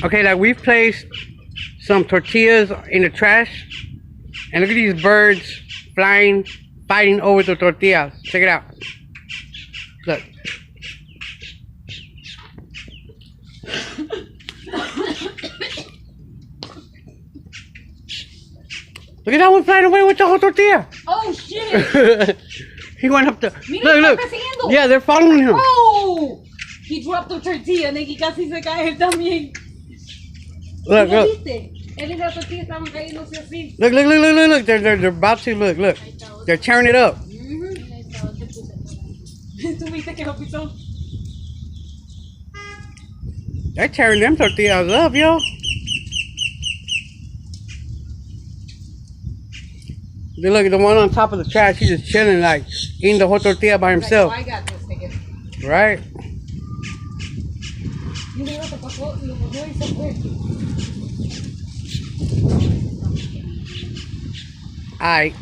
Okay, like we've placed some tortillas in the trash, and look at these birds flying, fighting over the tortillas. Check it out. Look. Look at that one flying away with the whole tortilla. Oh shit! He went up the. Mira, Look. Persiguiendo. Yeah, they're following him. Oh! He dropped the tortilla, Nicky casi se cae él también. Look, ¿Lo look. viste? Él y la tortilla estaban cayéndose así. Look. They're about to look. They're tearing it up. ¿Tú viste que lo pisó? They're tearing them tortillas up, yo. Look, the one on top of the trash, he's just chilling, like eating the whole tortilla by himself. Like, oh, I got this, nigga. Right? Mira, te pasó, lo mojó y se fue. Alright.